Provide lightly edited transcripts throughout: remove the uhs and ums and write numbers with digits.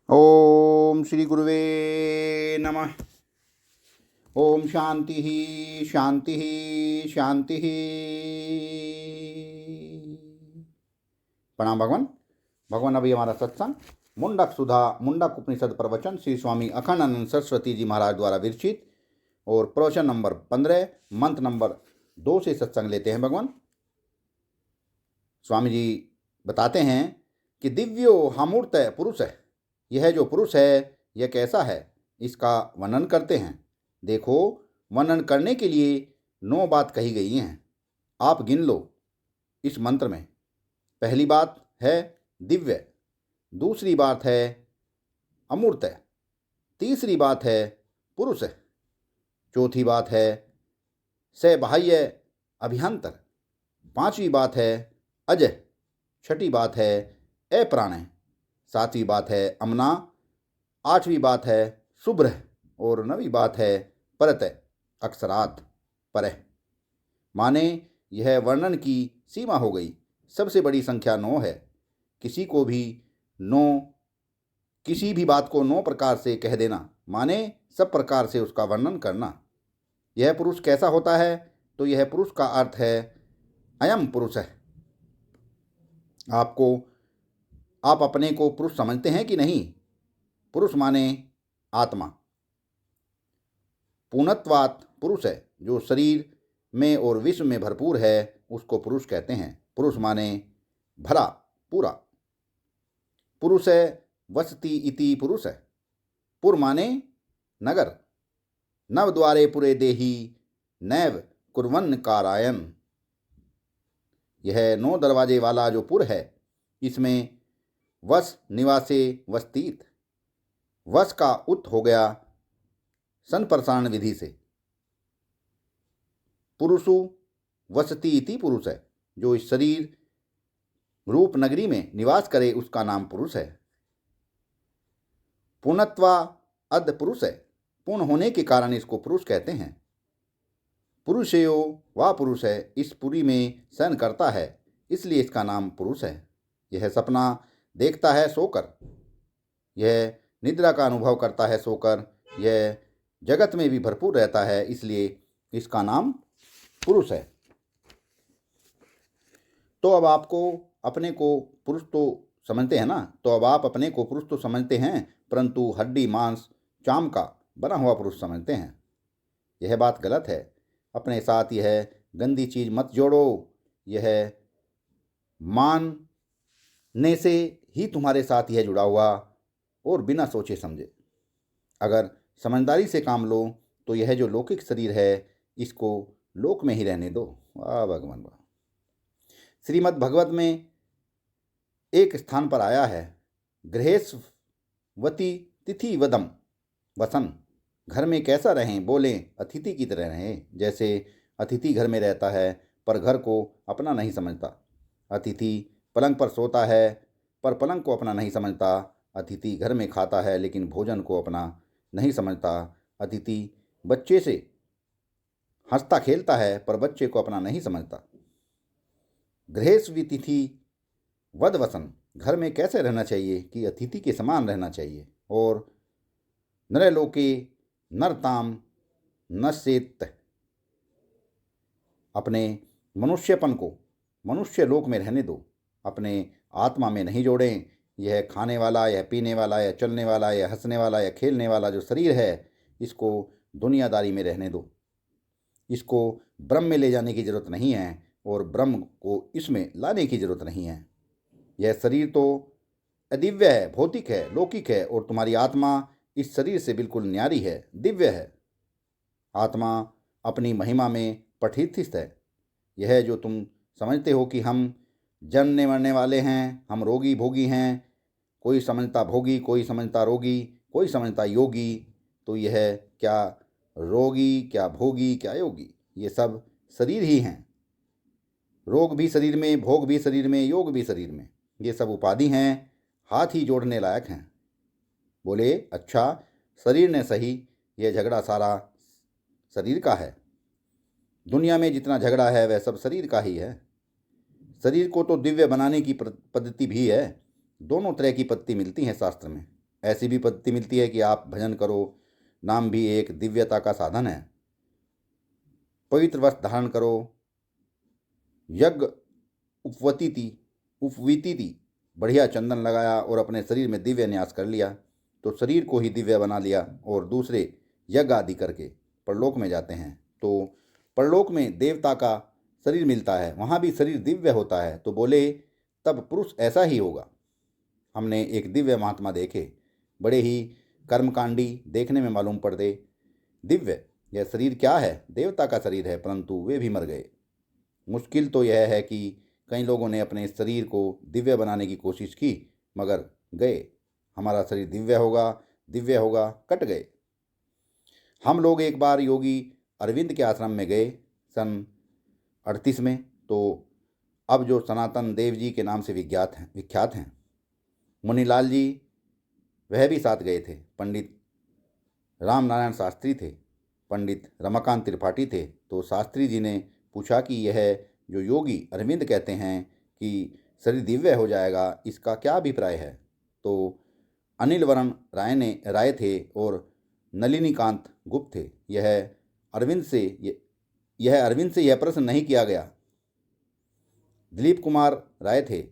ओम श्री गुरुवे नमः। ओम शांति शांति शांति। प्रणाम भगवान। भगवान अभी हमारा सत्संग मुंडक सुधा मुंडक उपनिषद प्रवचन श्री स्वामी अखंडानंद सरस्वती जी महाराज द्वारा विरचित और प्रवचन नंबर 15 मंत्र नंबर 2 से सत्संग लेते हैं। भगवान स्वामी जी बताते हैं कि दिव्यो हमूर्त पुरुष है। यह जो पुरुष है यह कैसा है, इसका वर्णन करते हैं। देखो, वर्णन करने के लिए 9 बात कही गई हैं, आप गिन लो इस मंत्र में। पहली बात है दिव्य, दूसरी बात है अमूर्त, तीसरी बात है पुरुष, चौथी बात है सबाह्य अभ्यंतर, पांचवी बात है अजय, छठी बात है अप्राण, सातवीं बात है अमना, आठवीं बात है शुभ्र और नवीं बात है परत अक्षरात परह। माने यह वर्णन की सीमा हो गई। सबसे बड़ी संख्या 9 है। किसी को भी 9 किसी भी बात को 9 प्रकार से कह देना, माने सब प्रकार से उसका वर्णन करना। यह पुरुष कैसा होता है, तो यह पुरुष का अर्थ है अयम पुरुष है। आप अपने को पुरुष समझते हैं कि नहीं? पुरुष माने आत्मा। पूर्णत्वात् पुरुष है, जो शरीर में और विश्व में भरपूर है, उसको पुरुष कहते हैं। पुरुष माने भरा, पूरा। पुरुष है वसति इति पुरुष है। पुर माने नगर। नव द्वारे पुरे देही नैव कुर्वन् कारायन। यह 9 दरवाजे वाला जो पुर है, इसमें वस निवासे वस्तीत, वस का उत हो गया संप्रसारण विधि से। पुरुषु वसति इति पुरुष है, जो इस शरीर रूप नगरी में निवास करे उसका नाम पुरुष है। पूर्णत्वा अद पुरुष है, पूर्ण होने के कारण इसको पुरुष कहते हैं। पुरुषयो वह पुरुष है, इस पुरी में शयन करता है, इसलिए इसका नाम पुरुष है। यह सपना देखता है सोकर, यह निद्रा का अनुभव करता है सोकर, यह जगत में भी भरपूर रहता है, इसलिए इसका नाम पुरुष है। तो अब आपको अपने को पुरुष तो समझते हैं ना? तो अब आप अपने को पुरुष तो समझते हैं, परंतु हड्डी मांस चाम का बना हुआ पुरुष समझते हैं। यह बात गलत है। अपने साथ यह गंदी चीज़ मत जोड़ो। यह मानने से ही तुम्हारे साथ यह जुड़ा हुआ, और बिना सोचे समझे अगर समझदारी से काम लो तो यह जो लौकिक शरीर है, इसको लोक में ही रहने दो। वाह भगवान वाह। श्रीमद् भगवत में एक स्थान पर आया है, गृहेशवती तिथि वदम वसन। घर में कैसा रहें? बोलें अतिथि की तरह रहें। जैसे अतिथि घर में रहता है पर घर को अपना नहीं समझता। अतिथि पलंग पर सोता है पर पलंग को अपना नहीं समझता। अतिथि घर में खाता है लेकिन भोजन को अपना नहीं समझता। अतिथि बच्चे से हंसता खेलता है पर बच्चे को अपना नहीं समझता। गृहेस्वितिथि वद वसन। घर में कैसे रहना चाहिए कि अतिथि के समान रहना चाहिए। और नरलोके नरताम नश्येत। अपने मनुष्यपन को मनुष्य लोक में रहने दो, अपने आत्मा में नहीं जोड़ें। यह खाने वाला, यह पीने वाला, यह चलने वाला, यह हंसने वाला, यह खेलने वाला जो शरीर है, इसको दुनियादारी में रहने दो। इसको ब्रह्म में ले जाने की ज़रूरत नहीं है और ब्रह्म को इसमें लाने की ज़रूरत नहीं है। यह शरीर तो अदिव्य है, भौतिक है, लौकिक है, और तुम्हारी आत्मा इस शरीर से बिल्कुल न्यारी है, दिव्य है। आत्मा अपनी महिमा में प्रथित है। यह जो तुम समझते हो कि हम जन्मने मरने वाले हैं, हम रोगी भोगी हैं, कोई समझता भोगी, कोई समझता रोगी, कोई समझता योगी, तो यह क्या रोगी, क्या भोगी, क्या योगी, ये सब शरीर ही हैं। रोग भी शरीर में, भोग भी शरीर में, योग भी शरीर में। ये सब उपाधि हैं, हाथ ही जोड़ने लायक हैं। बोले अच्छा, शरीर ने सही, यह झगड़ा सारा शरीर का है। दुनिया में जितना झगड़ा है वह सब शरीर का ही है। शरीर को तो दिव्य बनाने की पद्धति भी है। दोनों तरह की पद्धति मिलती है शास्त्र में। ऐसी भी पद्धति मिलती है कि आप भजन करो, नाम भी एक दिव्यता का साधन है। पवित्र वस्त्र धारण करो, यज्ञ उपवीति थी, बढ़िया चंदन लगाया और अपने शरीर में दिव्य न्यास कर लिया, तो शरीर को ही दिव्य बना लिया और दूसरे यज्ञ आदि करके परलोक में जाते हैं। तो परलोक में देवता का शरीर मिलता है, वहाँ भी शरीर दिव्य होता है। तो बोले तब पुरुष ऐसा ही होगा। हमने एक दिव्य महात्मा देखे, बड़े ही कर्मकांडी, देखने में मालूम पड़ते दिव्य। यह शरीर क्या है? देवता का शरीर है, परंतु वे भी मर गए। मुश्किल तो यह है कि कई लोगों ने अपने शरीर को दिव्य बनाने की कोशिश की, मगर गए। हमारा शरीर दिव्य होगा, दिव्य होगा, कट गए। हम लोग एक बार योगी अरविंद के आश्रम में गए सन 38 में। तो अब जो सनातन देव जी के नाम से विख्यात हैं, मुनीलाल जी, वह भी साथ गए थे। पंडित राम नारायण शास्त्री थे, पंडित रमाकांत त्रिपाठी थे। तो शास्त्री जी ने पूछा कि यह जो योगी अरविंद कहते हैं कि शरीर दिव्य हो जाएगा, इसका क्या अभिप्राय है? तो अनिल वरण राय थे और नलिनीकांत गुप्त थे। अरविंद से यह प्रश्न नहीं किया गया। दिलीप कुमार राय थे,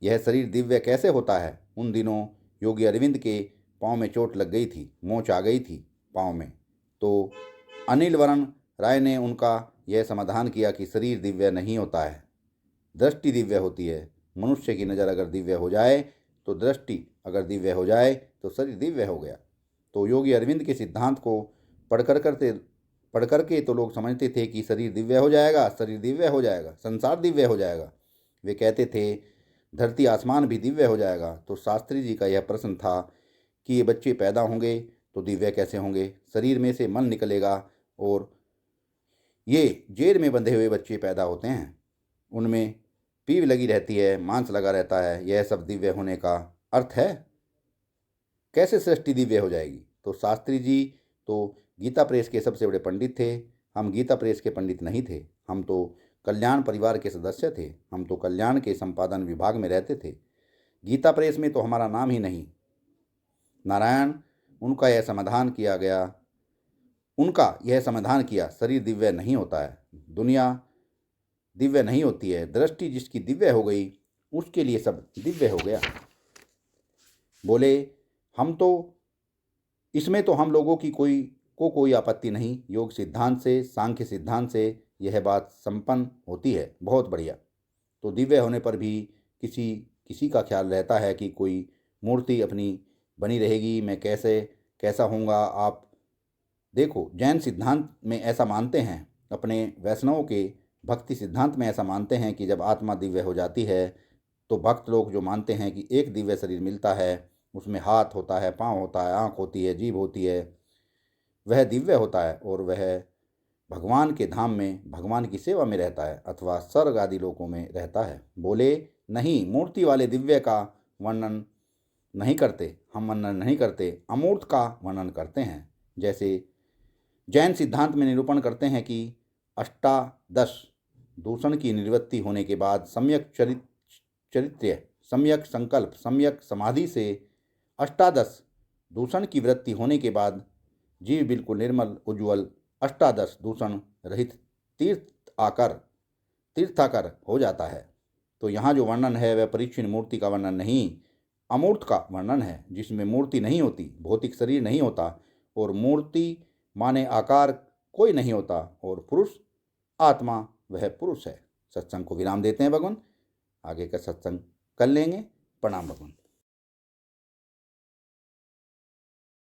यह शरीर दिव्य कैसे होता है? उन दिनों योगी अरविंद के पाँव में चोट लग गई थी, मोच आ गई थी पाँव में। तो अनिल वरण राय ने उनका यह समाधान किया कि शरीर दिव्य नहीं होता है, दृष्टि दिव्य होती है। मनुष्य की नज़र अगर दिव्य हो जाए, तो दृष्टि अगर दिव्य हो जाए, तो शरीर दिव्य हो गया। तो योगी अरविंद के सिद्धांत को पढ़ करके तो लोग समझते थे कि शरीर दिव्य हो जाएगा, शरीर दिव्य हो जाएगा, संसार दिव्य हो जाएगा। वे कहते थे धरती आसमान भी दिव्य हो जाएगा। तो शास्त्री जी का यह प्रश्न था कि ये बच्चे पैदा होंगे तो दिव्य कैसे होंगे? शरीर में से मन निकलेगा और ये जेल में बंधे हुए बच्चे पैदा होते हैं, उनमें पीव लगी रहती है, मांस लगा रहता है, यह सब दिव्य होने का अर्थ है? कैसे सृष्टि दिव्य हो जाएगी? तो शास्त्री जी तो गीता प्रेस के सबसे बड़े पंडित थे। हम गीता प्रेस के पंडित नहीं थे, हम तो कल्याण परिवार के सदस्य थे। हम तो कल्याण के संपादन विभाग में रहते थे। गीता प्रेस में तो हमारा नाम ही नहीं। नारायण उनका यह समाधान किया, शरीर दिव्य नहीं होता है, दुनिया दिव्य नहीं होती है। दृष्टि जिसकी दिव्य हो गई, उसके लिए सब दिव्य हो गया। बोले हम तो इसमें तो हम लोगों की कोई आपत्ति नहीं। योग सिद्धांत से, सांख्य सिद्धांत से यह बात संपन्न होती है, बहुत बढ़िया। तो दिव्य होने पर भी किसी का ख्याल रहता है कि कोई मूर्ति अपनी बनी रहेगी, मैं कैसा होऊंगा। आप देखो, जैन सिद्धांत में ऐसा मानते हैं, अपने वैष्णवों के भक्ति सिद्धांत में ऐसा मानते हैं कि जब आत्मा दिव्य हो जाती है, तो भक्त लोग जो मानते हैं कि एक दिव्य शरीर मिलता है, उसमें हाथ होता है, पाँव होता है, आँख होती है, जीभ होती है, वह दिव्य होता है और वह भगवान के धाम में भगवान की सेवा में रहता है अथवा स्वर्ग आदि लोकों में रहता है। बोले नहीं, मूर्ति वाले दिव्य का वर्णन नहीं करते, हम वर्णन नहीं करते, अमूर्त का वर्णन करते हैं। जैसे जैन सिद्धांत में निरूपण करते हैं कि अष्टादश दूषण की निवृत्ति होने के बाद सम्यक चरित्र, सम्यक संकल्प, सम्यक समाधि से अष्टादश दूषण की वृत्ति होने के बाद जीव बिल्कुल निर्मल, उज्ज्वल, अष्टादश दूषण रहित तीर्थाकर हो जाता है। तो यहाँ जो वर्णन है वह परीक्षण मूर्ति का वर्णन नहीं, अमूर्त का वर्णन है, जिसमें मूर्ति नहीं होती, भौतिक शरीर नहीं होता और मूर्ति माने आकार कोई नहीं होता, और पुरुष आत्मा वह पुरुष है। सत्संग को विराम देते हैं भगवान, आगे का सत्संग कर लेंगे। प्रणाम भगवान।